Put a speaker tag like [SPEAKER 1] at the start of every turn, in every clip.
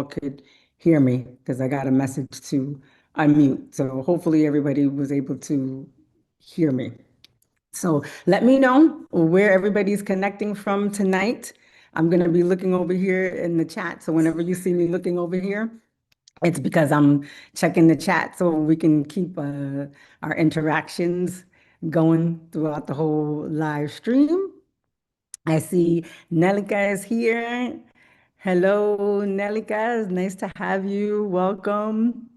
[SPEAKER 1] could hear me because I got a message to unmute. So hopefully everybody was able to hear me. So let me know where everybody's connecting from tonight. I'm going to be looking over here in the chat. So whenever you see me looking over here, it's because I'm checking the chat so we can keep our interactions going throughout the whole live stream. I see Nelika is here. Hello, Nelika. It's nice to have you. Welcome.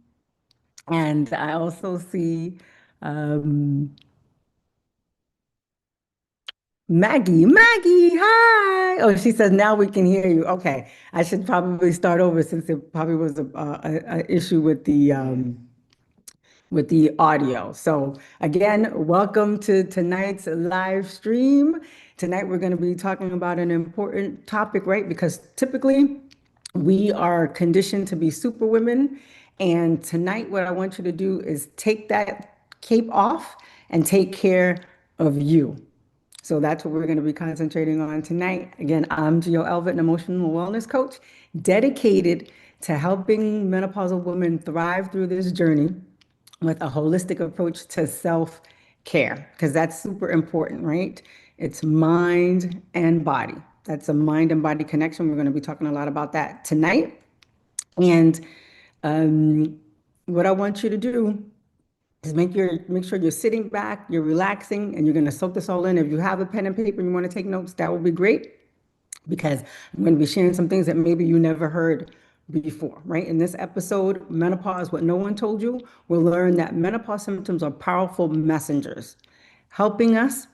[SPEAKER 1] And I also see Maggie. Maggie, hi. Oh, she says now we can hear you. Okay. I should probably start over since there probably was a issue with the audio. So again, welcome to tonight's live stream. Tonight we're going to be talking about an important topic, right? Because typically we are conditioned to be superwomen. And tonight what I want you to do is take that cape off and take care of you. So that's what we're going to be concentrating on tonight. Again, I'm Gio Elvitt, an emotional wellness coach dedicated to helping menopausal women thrive through this journey with a holistic approach to self-care, because that's super important, right? It's mind and body. That's a mind and body connection. We're going to be talking a lot about that tonight. And what I want you to do is make sure you're sitting back, you're relaxing, and you're going to soak this all in. If you have a pen and paper and you want to take notes, that would be great, because I'm going to be sharing some things that maybe you never heard before, right? In this episode, Menopause, What No One Told You, we'll learn that menopause symptoms are powerful messengers, helping us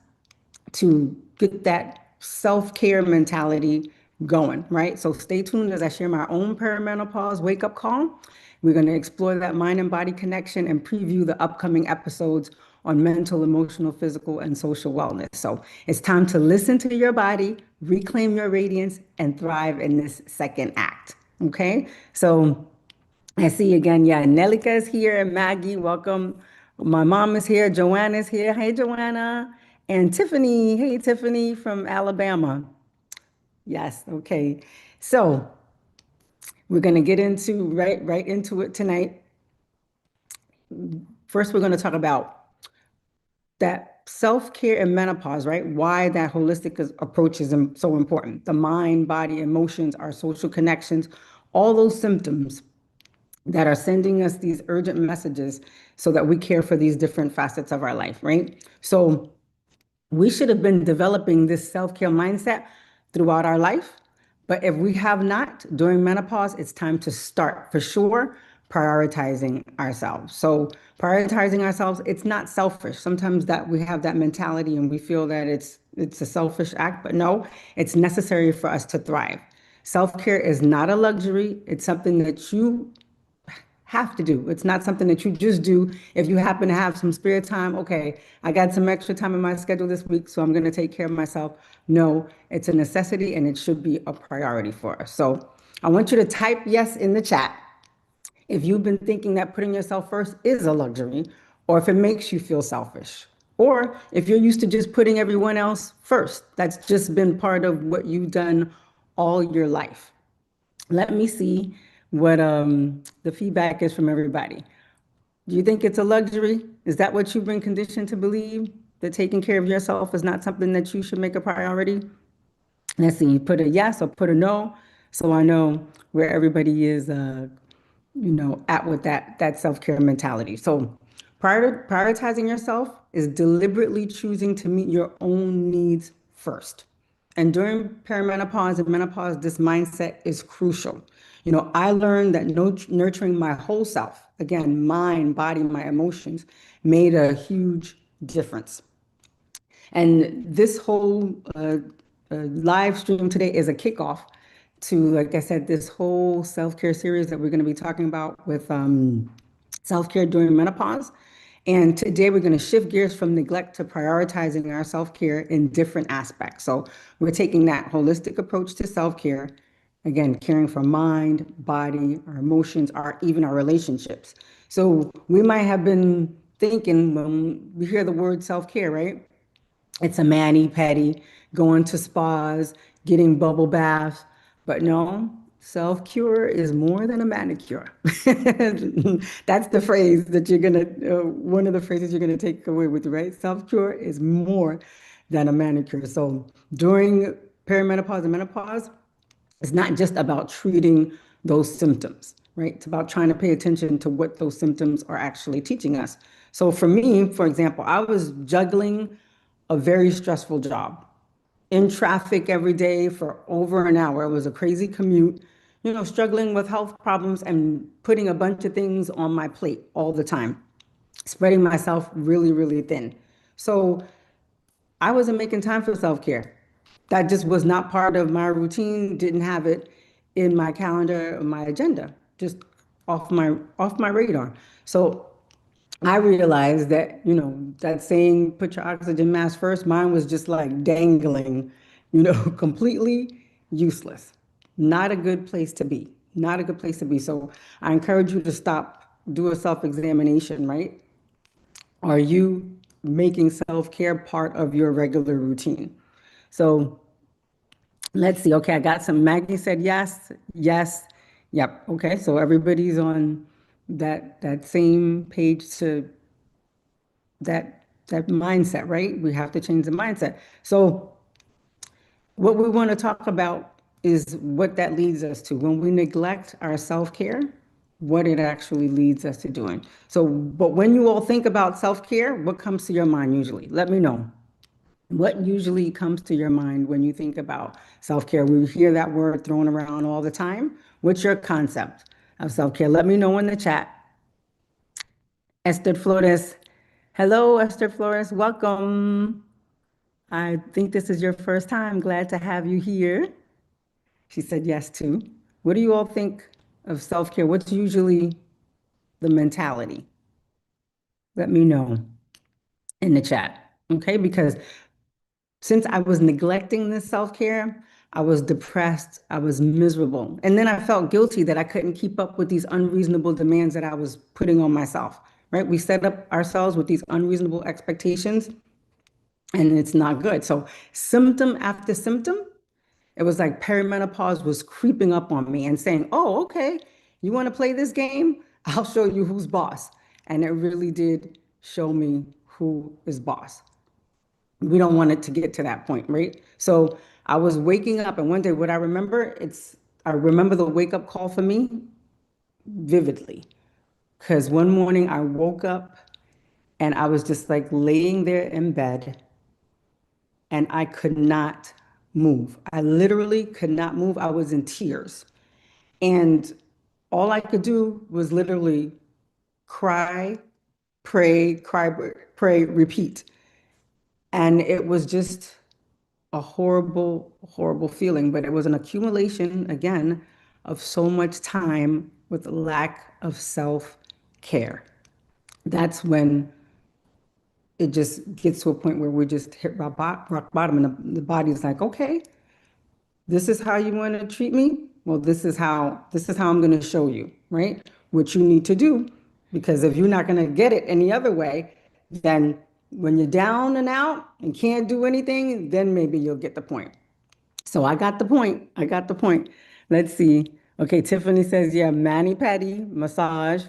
[SPEAKER 1] to get that self-care mentality going, right? So stay tuned as I share my own perimenopause wake-up call. We're going to explore that mind and body connection and preview the upcoming episodes on mental, emotional, physical, and social wellness. So it's time to listen to your body, reclaim your radiance, and thrive in this second act. Okay? So I see again, yeah, Nelika is here, Maggie, welcome. My mom is here, Joanna is here. Hey, Joanna. And Tiffany, hey, Tiffany from Alabama. Yes, okay. So we're going to get into right into it tonight. First, we're going to talk about that self-care and menopause, right? Why that holistic approach is so important. The mind, body, emotions, our social connections, all those symptoms that are sending us these urgent messages so that we care for these different facets of our life, right? So we should have been developing this self-care mindset throughout our life. But if we have not during menopause, it's time to start for sure prioritizing ourselves. So prioritizing ourselves, it's not selfish. Sometimes that we have that mentality and we feel that it's a selfish act, but no, it's necessary for us to thrive. Self-care is not a luxury. It's something that you have to do. It's not something that you just do if you happen to have some spare time. Okay, I got some extra time in my schedule this week, so I'm going to take care of myself. No, it's a necessity and it should be a priority for us. So I want you to type yes in the chat if you've been thinking that putting yourself first is a luxury, or if it makes you feel selfish, or if you're used to just putting everyone else first. That's just been part of what you've done all your life. Let me see what the feedback is from everybody. Do you think it's a luxury? Is that what you've been conditioned to believe? That taking care of yourself is not something that you should make a priority? Let's see, put a yes or put a no, so I know where everybody is, at with that self-care mentality. So prioritizing yourself is deliberately choosing to meet your own needs first. And during perimenopause and menopause, this mindset is crucial. I learned that nurturing my whole self, again, mind, body, my emotions, made a huge difference. And this whole live stream today is a kickoff to, like I said, this whole self-care series that we're going to be talking about with self-care during menopause. And today we're going to shift gears from neglect to prioritizing our self-care in different aspects. So we're taking that holistic approach to self-care, again, caring for mind, body, our emotions, even our relationships. So we might have been thinking when we hear the word self-care, right? It's a mani-pedi, going to spas, getting bubble baths. But no, Self-cure is more than a manicure. That's the phrase that one of the phrases you're gonna take away with you, right? Self-cure is more than a manicure. So during perimenopause and menopause, it's not just about treating those symptoms, right? It's about trying to pay attention to what those symptoms are actually teaching us. So for me, for example, I was juggling a very stressful job in traffic every day for over an hour. It was a crazy commute, struggling with health problems and putting a bunch of things on my plate all the time, spreading myself really, really thin. So I wasn't making time for self-care. That just was not part of my routine, didn't have it in my calendar or my agenda, just off my radar. So I realized that, that saying, put your oxygen mask first, mine was just like dangling, completely useless. Not a good place to be. Not a good place to be. So I encourage you to stop, do a self-examination, right? Are you making self-care part of your regular routine? So let's see. Okay, I got some. Maggie said yes, yes, yep. Okay, so everybody's on that same page to that mindset, right? We have to change the mindset. So what we want to talk about is what that leads us to. When we neglect our self-care, what it actually leads us to doing. So, but when you all think about self-care, what comes to your mind usually? Let me know. What usually comes to your mind when you think about self-care? We hear that word thrown around all the time. What's your concept of self-care? Let me know in the chat. Esther Flores. Hello, Esther Flores. Welcome. I think this is your first time. Glad to have you here. She said yes too. What do you all think of self-care? What's usually the mentality? Let me know in the chat. Okay, because since I was neglecting this self-care, I was depressed, I was miserable. And then I felt guilty that I couldn't keep up with these unreasonable demands that I was putting on myself, right? We set up ourselves with these unreasonable expectations and it's not good. So symptom after symptom, it was like perimenopause was creeping up on me and saying, oh, okay, you want to play this game? I'll show you who's boss. And it really did show me who is boss. We don't want it to get to that point, right? So I was waking up, and one day, what I remember the wake up call for me vividly. Because one morning I woke up and I was just like laying there in bed and I could not move. I literally could not move. I was in tears. And all I could do was literally cry, cry, pray, repeat. And it was just a horrible, horrible feeling, but it was an accumulation, again, of so much time with lack of self-care. That's when it just gets to a point where we just hit rock bottom, and the body's like, okay, this is how you want to treat me. Well, this is how I'm going to show you, right? What you need to do, because if you're not going to get it any other way, then when you're down and out and can't do anything, then maybe you'll get the point. So I got the point. I got the point. Let's see. Okay, Tiffany says, yeah, mani pedi, massage.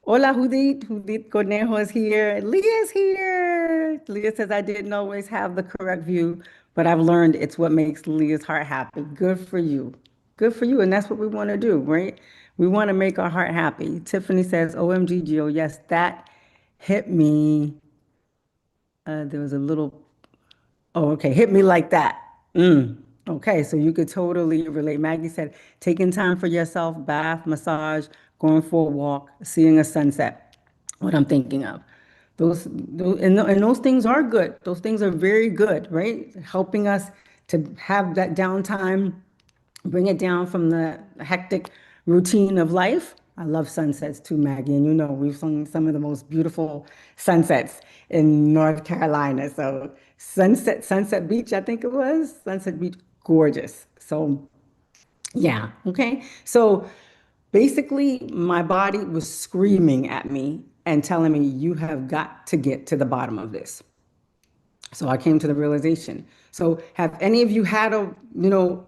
[SPEAKER 1] Hola, Judith. Judith Cornejo is here. Leah's here. Leah says, I didn't always have the correct view, but I've learned it's what makes Leah's heart happy. Good for you. Good for you. And that's what we want to do, right? We want to make our heart happy. Tiffany says, OMG, Gio. Yes, that hit me. There was a little. Oh, okay. Hit me like that. Okay, so you could totally relate. Maggie said, taking time for yourself, bath, massage, going for a walk, seeing a sunset. What I'm thinking of. And those things are good. Those things are very good, right? Helping us to have that downtime, bring it down from the hectic routine of life. I love sunsets too, Maggie. And we've seen some of the most beautiful sunsets in North Carolina. So Sunset Beach, I think it was. Sunset Beach, gorgeous. So yeah, okay. So basically, my body was screaming at me and telling me, you have got to get to the bottom of this. So I came to the realization. So have any of you had a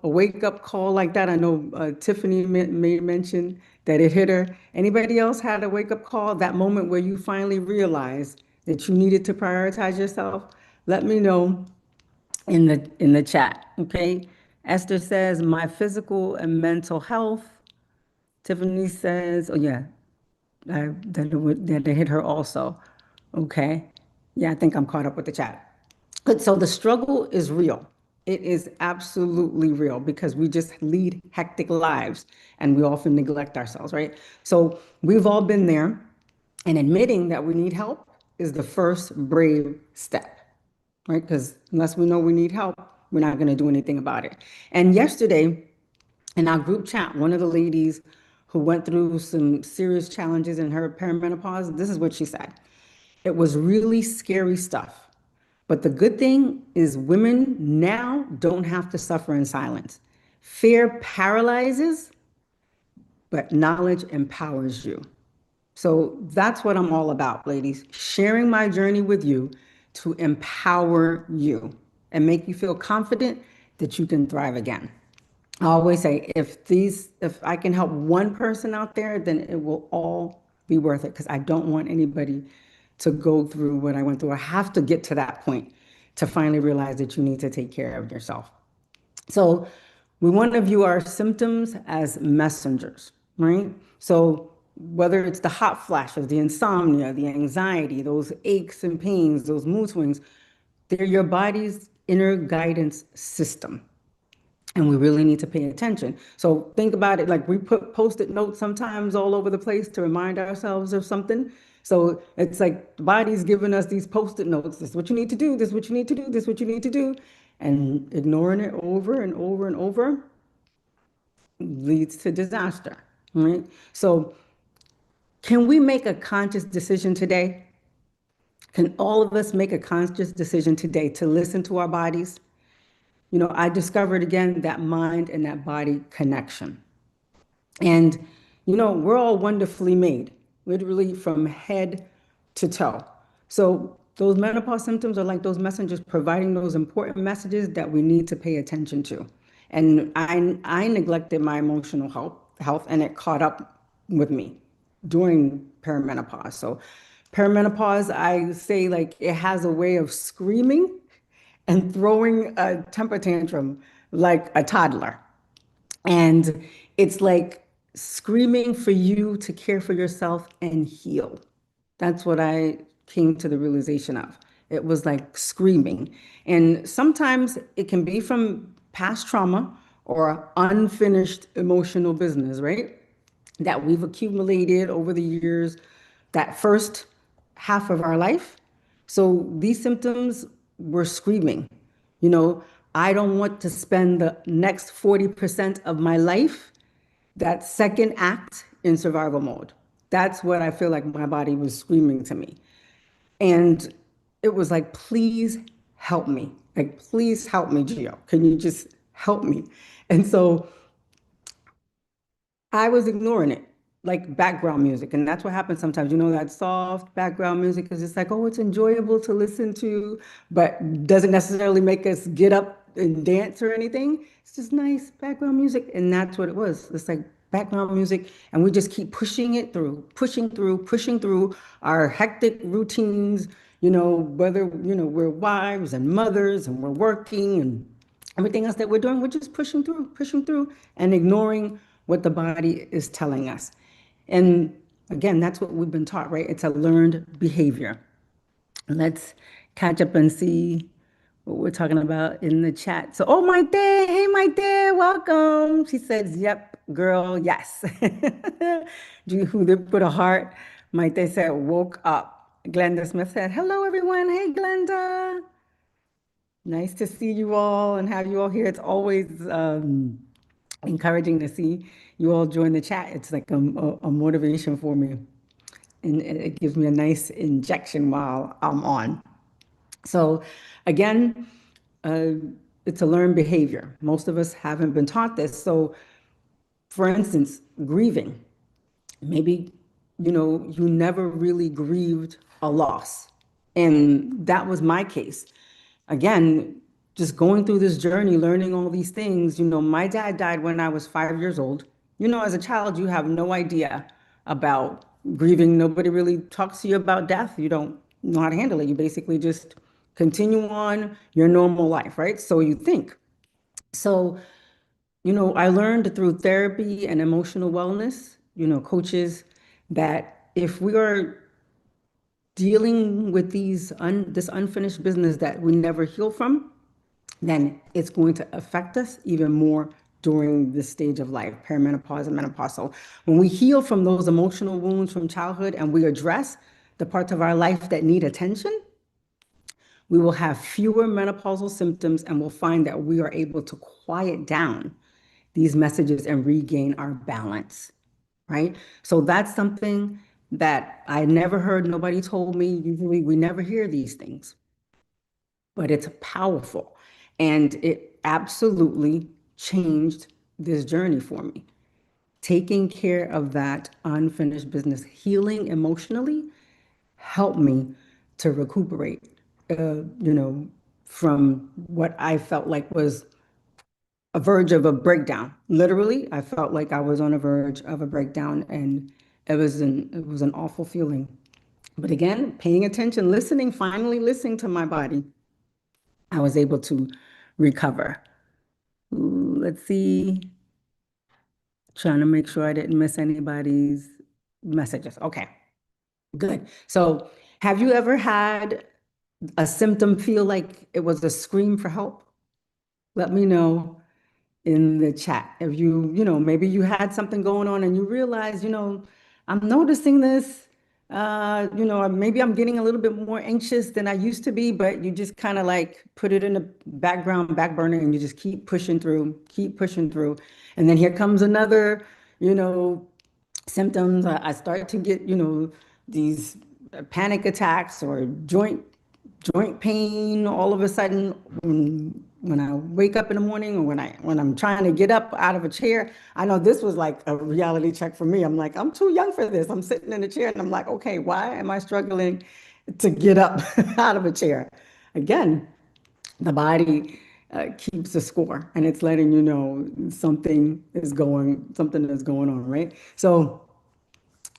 [SPEAKER 1] wake up call like that? I know Tiffany made mention that it hit her. Anybody else had a wake up call, that moment where you finally realized that you needed to prioritize yourself? Let me know in the chat, okay? Esther says my physical and mental health. Tiffany says, oh yeah, that it hit her also. Okay. Yeah, I think I'm caught up with the chat. But so the struggle is real. It is absolutely real because we just lead hectic lives and we often neglect ourselves, right? So we've all been there, and admitting that we need help is the first brave step, right? Because unless we know we need help, we're not going to do anything about it. And yesterday, in our group chat, one of the ladies who went through some serious challenges in her perimenopause, this is what she said. It was really scary stuff. But the good thing is, women now don't have to suffer in silence. Fear paralyzes, but knowledge empowers you. So that's what I'm all about, ladies. Sharing my journey with you to empower you and make you feel confident that you can thrive again. I always say, if I can help one person out there, then it will all be worth it because I don't want anybody to go through what I went through. I have to get to that point to finally realize that you need to take care of yourself. So we want to view our symptoms as messengers, right? So whether it's the hot flashes, the insomnia, the anxiety, those aches and pains, those mood swings, they're your body's inner guidance system. And we really need to pay attention. So think about it, like we put post-it notes sometimes all over the place to remind ourselves of something. So it's like the body's giving us these post-it notes. This is what you need to do. This is what you need to do. This is what you need to do. And ignoring it over and over and over leads to disaster, right? So can we make a conscious decision today? Can all of us make a conscious decision today to listen to our bodies? I discovered again that mind and that body connection. And, we're all wonderfully made, literally from head to toe. So those menopause symptoms are like those messengers providing those important messages that we need to pay attention to. And I neglected my emotional health, and it caught up with me during perimenopause. So perimenopause, I say, like, it has a way of screaming and throwing a temper tantrum like a toddler. And it's like screaming for you to care for yourself and heal. That's what I came to the realization of. It was like screaming. And sometimes it can be from past trauma or unfinished emotional business, right? That we've accumulated over the years, that first half of our life. So these symptoms were screaming, you know, I don't want to spend the next 40% of my life, that second act, in survival mode. That's what I feel like my body was screaming to me. And it was like, please help me. Like, please help me, Gio. Can you just help me? And so I was ignoring it, like background music. And that's what happens sometimes. That soft background music is just like, oh, it's enjoyable to listen to, but doesn't necessarily make us get up and dance or anything. It's just nice background music. And that's what it was. It's like background music. And we just keep pushing it through, pushing through our hectic routines, whether, we're wives and mothers and we're working and everything else that we're doing, we're just pushing through and ignoring what the body is telling us. And again, that's what we've been taught, right? It's a learned behavior. Let's catch up and see what we're talking about in the chat. So, oh, my day, hey, my day, welcome. She says, yep, girl, yes. Who did put a heart? My day said, woke up. Glenda Smith said, hello, everyone. Hey, Glenda. Nice to see you all and have you all here. It's always encouraging to see you all join the chat. It's like a motivation for me, and it gives me a nice injection while I'm on. So again, uh, it's a learned behavior. Most of us haven't been taught this. So for instance, grieving. Maybe, you never really grieved a loss. And that was my case. again, just going through this journey, learning all these things. My dad died when I was 5 years old. As a child, you have no idea about grieving. Nobody really talks to you about death. You don't know how to handle it. You basically just continue on your normal life, right? So you think. So, I learned through therapy and emotional wellness, coaches, that if we are dealing with this unfinished business that we never heal from, then it's going to affect us even more during this stage of life, perimenopause and menopause. So when we heal from those emotional wounds from childhood and we address the parts of our life that need attention, we will have fewer menopausal symptoms and we'll find that we are able to quiet down these messages and regain our balance, right? So that's something that I never heard, nobody told me. Usually we never hear these things, but it's powerful. And it absolutely changed this journey for me. Taking care of that unfinished business, healing emotionally, helped me to recuperate, you know, from what I felt like was a verge of a breakdown. Literally, I felt like I was on a verge of a breakdown, and it was an awful feeling. But again, paying attention, listening, finally listening to my body, I was able to recover. Ooh, let's see. Trying to make sure I didn't miss anybody's messages. Okay, good. So, have you ever had a symptom feel like it was a scream for help? Let me know in the chat. If maybe you had something going on and you realize, I'm noticing this, maybe I'm getting a little bit more anxious than I used to be, but you just kind of like put it in the background, back burner, and you just keep pushing through, keep pushing through. And then here comes another, you know, symptoms. I start to get, these panic attacks or joint pain all of a sudden when I wake up in the morning or when I'm trying to get up out of a chair. I know this was like a reality check for me. I'm like, I'm too young for this. I'm sitting in a chair and I'm like, okay, why am I struggling to get up out of a chair? Again, the body keeps a score and it's letting you know something is going on, right? So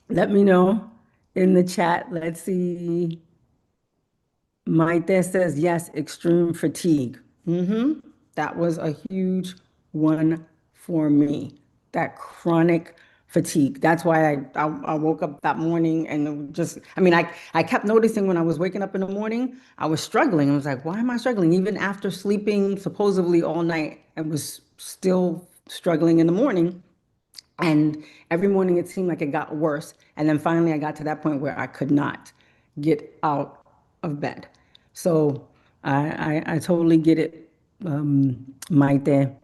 [SPEAKER 1] let me know in the chat. Let's see. Mike there says, yes, extreme fatigue. That was a huge one for me. That chronic fatigue. That's why I woke up that morning and just, I mean, I kept noticing when I was waking up in the morning, I was struggling. I was like, why am I struggling? Even after sleeping supposedly all night, I was still struggling in the morning. And every morning it seemed like it got worse. And then finally I got to that point where I could not get out of bed. So I totally get it, Maite.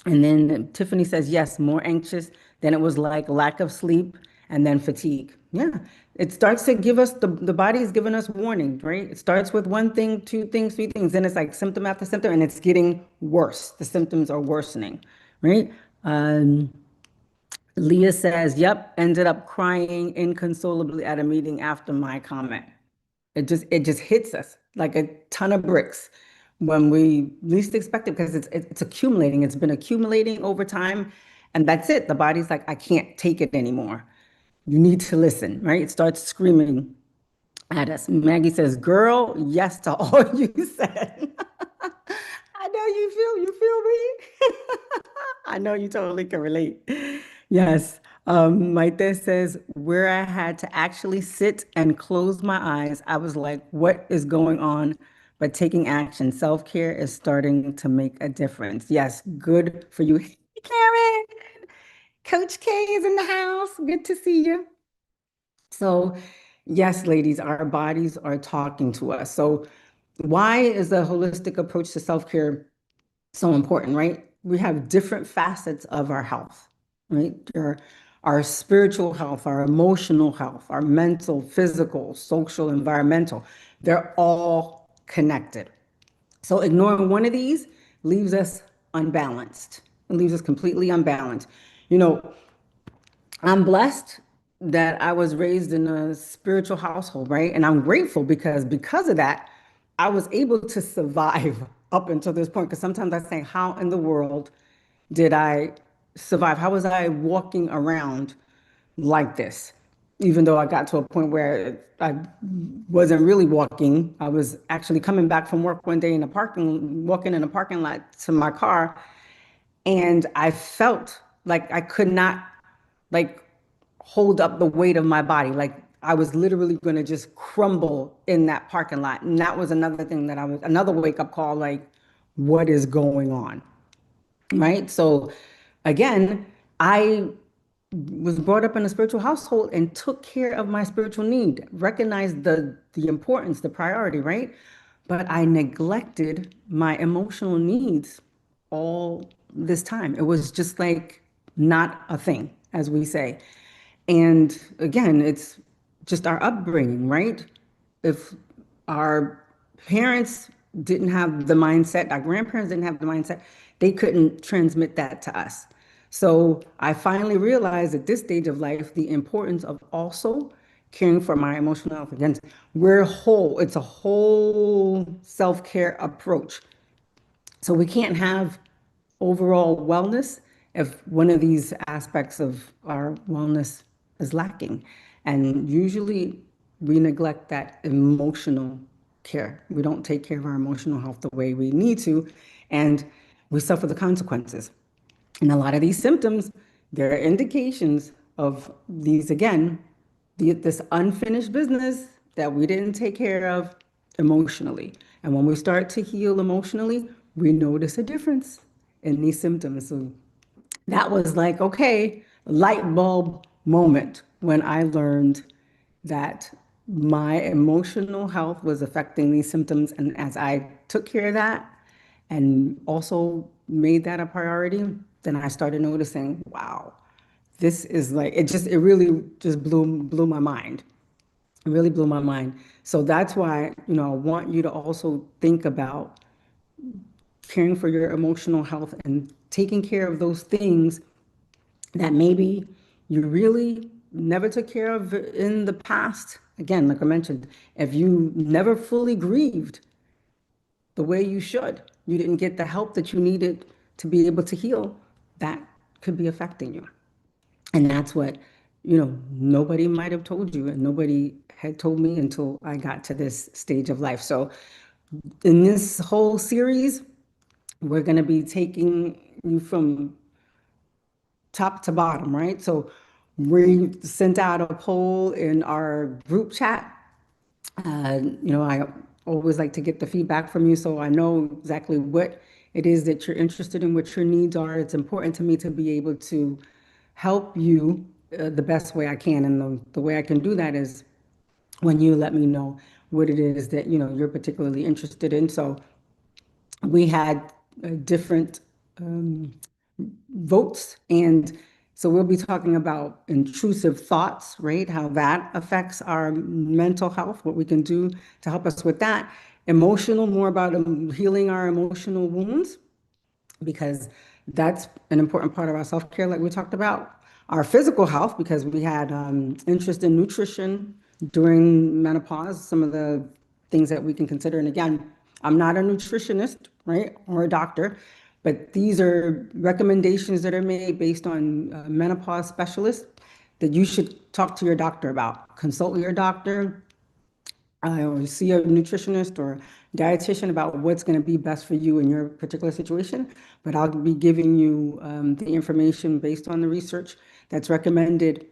[SPEAKER 1] And then Tiffany says, yes, more anxious. Then it was like lack of sleep and then fatigue. Yeah. It starts to give us the body is giving us warning, right? It starts with one thing, two things, three things. Then it's like symptom after symptom and it's getting worse. The symptoms are worsening, right? Leah says, yep, ended up crying inconsolably at a meeting after my comment. It just hits us like a ton of bricks when we least expect it because it's accumulating. It's been accumulating over time, and that's it. The body's like, I can't take it anymore. You need to listen, right? It starts screaming at us. Maggie says, girl, yes to all you said. I know you feel me? I know you totally can relate. Yes. Maite says, where I had to actually sit and close my eyes, I was like, what is going on? But taking action, self-care is starting to make a difference. Yes, good for you. Hey, Karen, Coach K is in the house. Good to see you. So, yes, ladies, our bodies are talking to us. So, why is the holistic approach to self-care so important, right? We have different facets of our health, right? Our spiritual health, our emotional health, our mental, physical, social, environmental. They're all connected. So ignoring one of these leaves us unbalanced. It leaves us completely unbalanced. You know, I'm blessed that I was raised in a spiritual household, right? And I'm grateful because of that, I was able to survive up until this point. Because sometimes I think, how in the world did I survive? How was I walking around like this? Even though I got to a point where I wasn't really walking, I was actually coming back from work one day in the parking, walking in a parking lot to my car, and I felt like I could not like hold up the weight of my body. Like I was literally going to just crumble in that parking lot. And that was another thing that I was another wake up call like, what is going on? Right. So again, I was brought up in a spiritual household and took care of my spiritual need, recognized the importance, the priority, right? But I neglected my emotional needs all this time. It was just like not a thing, as we say. And again, it's just our upbringing, right? If our parents didn't have the mindset, our grandparents didn't have the mindset, they couldn't transmit that to us. So I finally realized at this stage of life the importance of also caring for my emotional health. Again, we're whole, it's a whole self-care approach. So we can't have overall wellness if one of these aspects of our wellness is lacking. And usually we neglect that emotional care. We don't take care of our emotional health the way we need to, and we suffer the consequences. And a lot of these symptoms, they're indications of these, again, this unfinished business that we didn't take care of emotionally. And when we start to heal emotionally, we notice a difference in these symptoms. So that was like, okay, light bulb moment when I learned that my emotional health was affecting these symptoms. And as I took care of that and also made that a priority, then I started noticing, wow, this is like, it really just blew my mind. It really blew my mind. So that's why, I want you to also think about caring for your emotional health and taking care of those things that maybe you really never took care of in the past. Again, like I mentioned, if you never fully grieved the way you should, you didn't get the help that you needed to be able to heal, that could be affecting you. And that's what, nobody might have told you, and nobody had told me until I got to this stage of life. So in this whole series, we're going to be taking you from top to bottom, right? So we sent out a poll in our group chat. I always like to get the feedback from you so I know exactly what it is that you're interested in, what your needs are. It's important to me to be able to help you the best way I can. And the way I can do that is when you let me know what it is that, you're particularly interested in. So we had different votes. And so we'll be talking about intrusive thoughts, right? How that affects our mental health, what we can do to help us with that. Emotional, more about healing our emotional wounds, because that's an important part of our self-care, like we talked about. Our physical health, because we had interest in nutrition during menopause, some of the things that we can consider. And again, I'm not a nutritionist, right, or a doctor, but these are recommendations that are made based on menopause specialists that you should talk to your doctor about. Consult with your doctor, or see a nutritionist or dietitian about what's going to be best for you in your particular situation. But I'll be giving you the information based on the research that's recommended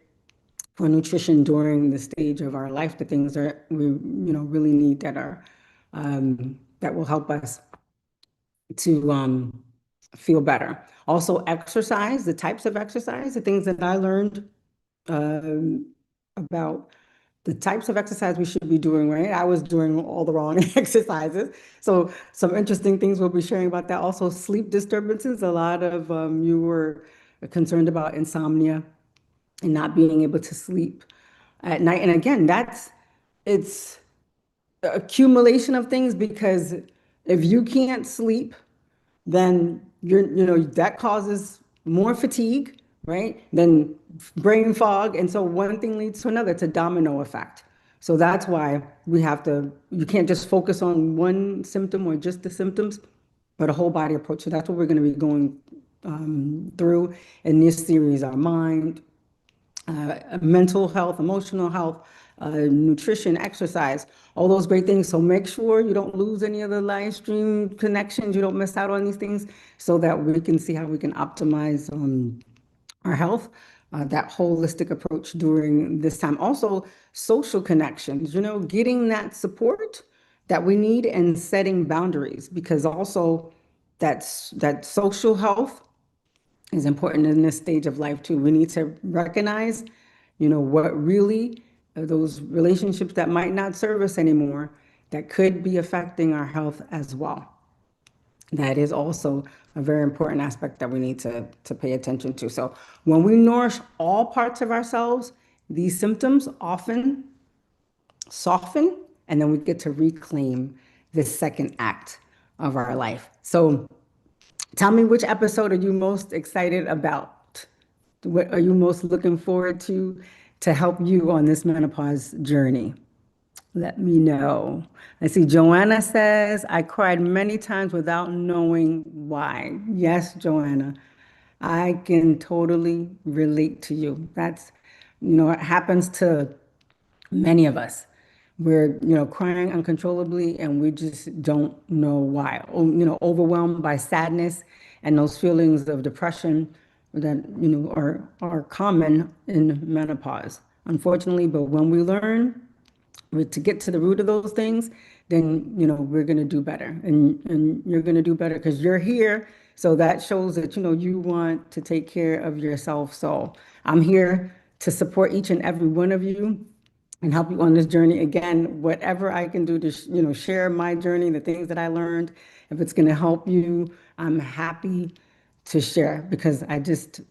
[SPEAKER 1] for nutrition during the stage of our life, the things that we really need that are that will help us to feel better. Also, exercise, the types of exercise, the things that I learned about the types of exercise we should be doing, right? I was doing all the wrong exercises. So some interesting things we'll be sharing about that. Also, sleep disturbances. A lot of you were concerned about insomnia and not being able to sleep at night. And again, it's accumulation of things, because if you can't sleep, then that causes more fatigue, right? Then brain fog. And so one thing leads to another. It's a domino effect. So that's why you can't just focus on one symptom or just the symptoms, but a whole body approach. So that's what we're going to be going through in this series: our mind, mental health, emotional health, nutrition, exercise, all those great things. So make sure you don't lose any of the live stream connections. You don't miss out on these things so that we can see how we can optimize our health, that holistic approach during this time. Also, social connections, getting that support that we need and setting boundaries because also that social health is important in this stage of life too. We need to recognize, what really those relationships that might not serve us anymore that could be affecting our health as well. That is also a very important aspect that we need to pay attention to. So when we nourish all parts of ourselves, these symptoms often soften, and then we get to reclaim the second act of our life. So tell me, which episode are you most excited about? What are you most looking forward to help you on this menopause journey? Let me know. I see Joanna says, I cried many times without knowing why. Yes, Joanna, I can totally relate to you. It happens to many of us. We're, crying uncontrollably and we just don't know why. Overwhelmed by sadness and those feelings of depression that, are common in menopause, unfortunately. But when we learn to get to the root of those things, then we're going to do better, and you're going to do better because you're here. So that shows that you want to take care of yourself. So I'm here to support each and every one of you and help you on this journey. Again, whatever I can do to share my journey, the things that I learned, if it's going to help you, I'm happy to share because I just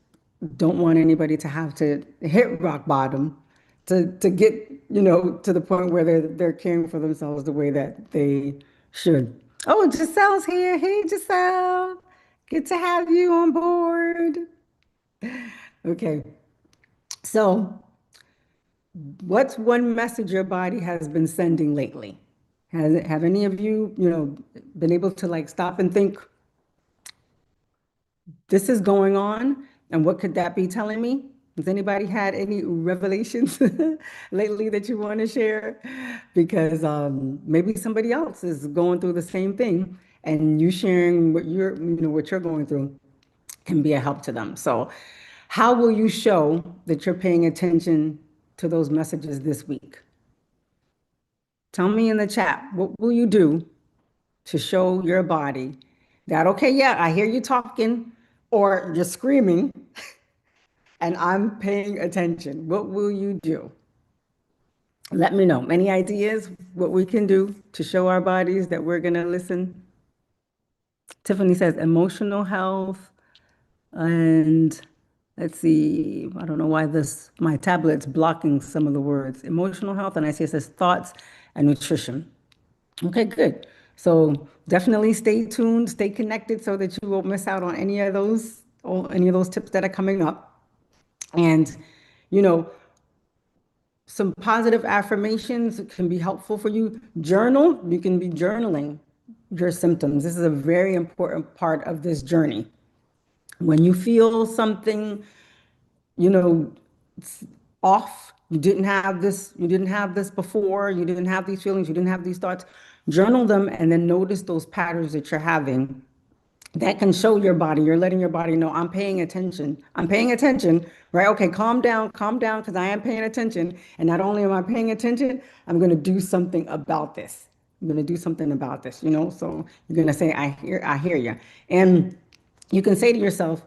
[SPEAKER 1] don't want anybody to have to hit rock bottom to get to the point where they're caring for themselves the way that they should. Oh, Giselle's here. Hey, Giselle. Good to have you on board. Okay. So, what's one message your body has been sending lately? Have any of you, been able to like stop and think, this is going on, and what could that be telling me? Has anybody had any revelations lately that you want to share? Because maybe somebody else is going through the same thing, and you sharing what you're going through can be a help to them. So, how will you show that you're paying attention to those messages this week? Tell me in the chat, what will you do to show your body that, okay, yeah, I hear you talking or you're screaming and I'm paying attention. What will you do? Let me know. Any ideas what we can do to show our bodies that we're going to listen? Tiffany says emotional health. And let's see, I don't know why my tablet's blocking some of the words. Emotional health, and I see it says thoughts and nutrition. Okay, good. So definitely stay tuned, stay connected so that you won't miss out on any of those or any of those tips that are coming up. And, you know, some positive affirmations can be helpful for you. Journal, you can be journaling your symptoms. This is a very important part of this journey. When you feel something, you know, off, you didn't have this before, you didn't have these feelings, you didn't have these thoughts, journal them and then notice those patterns that you're having. That can show your body, you're letting your body know, I'm paying attention. I'm paying attention, right? Okay, calm down, because I am paying attention. And not only am I paying attention, I'm going to do something about this. I'm going to do something about this, So you're going to say, I hear you. And you can say to yourself,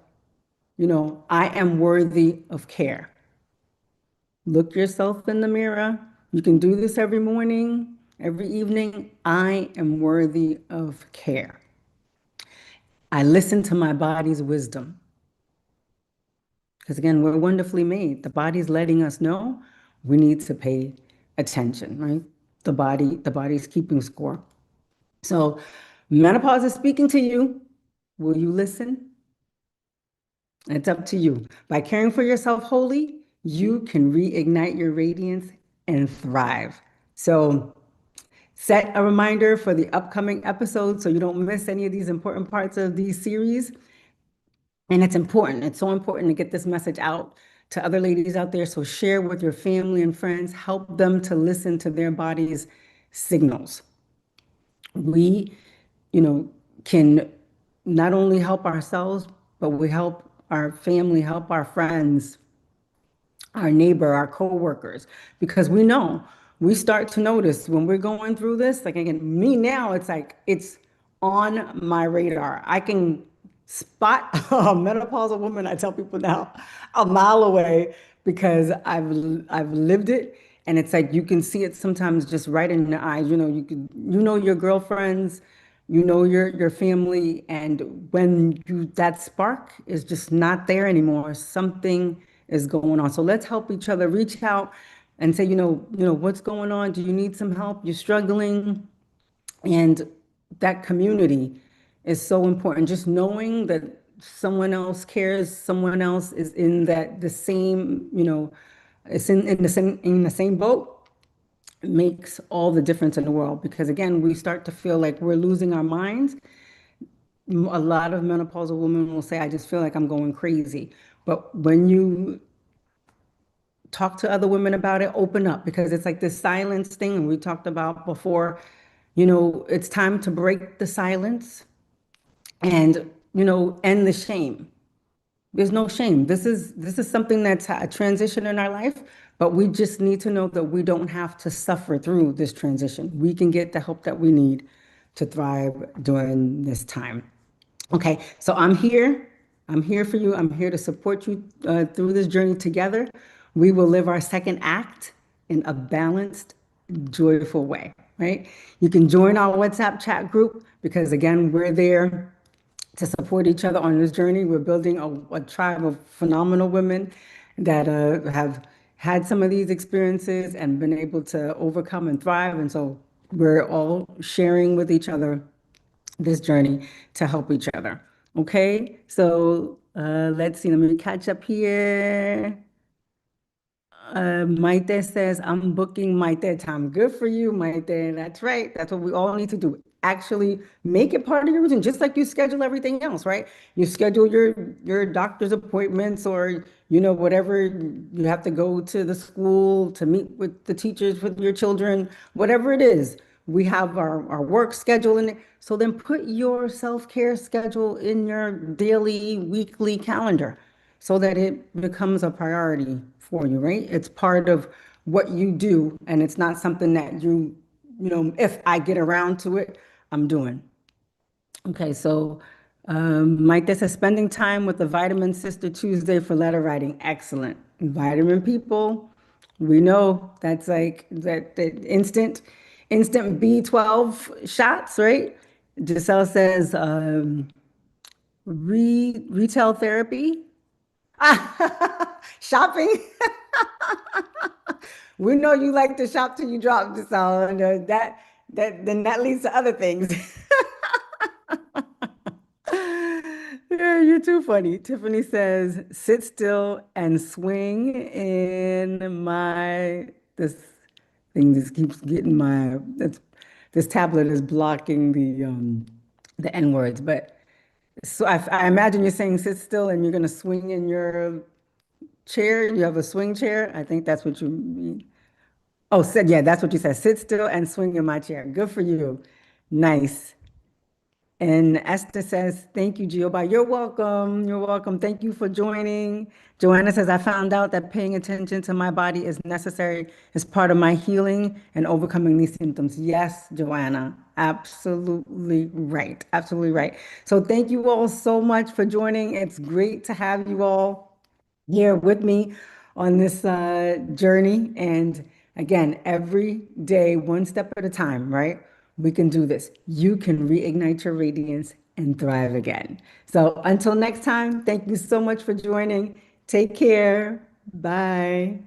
[SPEAKER 1] I am worthy of care. Look yourself in the mirror. You can do this every morning, every evening. I am worthy of care. I listen to my body's wisdom. Because again, we're wonderfully made. The body's letting us know we need to pay attention, right? The body's keeping score. So menopause is speaking to you. Will you listen? It's up to you. By caring for yourself wholly, you can reignite your radiance and thrive. So set a reminder for the upcoming episodes so you don't miss any of these important parts of these series. And it's important. It's so important to get this message out to other ladies out there. So share with your family and friends, help them to listen to their body's signals. We, you know, can not only help ourselves, but we help our family, help our friends, our neighbor, our coworkers, because we know we start to notice when we're going through this. Like again, me now, it's like it's on my radar. I can spot a menopausal woman. I tell people now a mile away because I've lived it, and it's like you can see it sometimes just right in the eyes. Your girlfriends, your family, and when that spark is just not there anymore, something is going on. So let's help each other. Reach out and say, what's going on? Do you need some help? You're struggling, and that community is so important. Just knowing that someone else cares, someone else is in that the same, it's in the same boat, makes all the difference in the world. Because again, we start to feel like we're losing our minds. A lot of menopausal women will say, I just feel like I'm going crazy. But when you talk to other women about it, open up, because it's like this silence thing, and we talked about before, it's time to break the silence and, end the shame. There's no shame. This is something that's a transition in our life, but we just need to know that we don't have to suffer through this transition. We can get the help that we need to thrive during this time. Okay, so I'm here. I'm here for you. I'm here to support you through this journey together. We will live our second act in a balanced, joyful way, right? You can join our WhatsApp chat group because, again, we're there to support each other on this journey. We're building a tribe of phenomenal women that have had some of these experiences and been able to overcome and thrive. And so we're all sharing with each other this journey to help each other. Okay, so let's see, let me catch up here. Maite says, I'm booking Maite time. Good for you, Maite. That's right. That's what we all need to do. Actually make it part of your routine, just like you schedule everything else, right? You schedule your doctor's appointments, or whatever you have to go to the school to meet with the teachers with your children, whatever it is. We have our work schedule in it. So then put your self-care schedule in your daily, weekly calendar so that it becomes a priority for you, right? It's part of what you do, and it's not something that if I get around to it, I'm doing. Okay, so Mike, this is spending time with the Vitamin Sister Tuesday for letter writing. Excellent. Vitamin people, we know that's like that instant B12 shots, right? Giselle says retail therapy. Shopping. We know you like to shop till you drop, Giselle, and that leads to other things. Yeah, you're too funny. Tiffany says, sit still and swing in this thing just keeps getting this tablet is blocking the N words. But so I imagine you're saying sit still and you're gonna swing in your chair. You have a swing chair. I think that's what you mean. Oh, yeah, that's what you said. Sit still and swing in my chair. Good for you. Nice. And Esther says, thank you, Gio. You're welcome. You're welcome. Thank you for joining. Joanna says, I found out that paying attention to my body is necessary as part of my healing and overcoming these symptoms. Yes, Joanna, absolutely right. Absolutely right. So thank you all so much for joining. It's great to have you all here with me on this journey. And again, every day, one step at a time, right? We can do this. You can reignite your radiance and thrive again. So until next time, thank you so much for joining. Take care. Bye.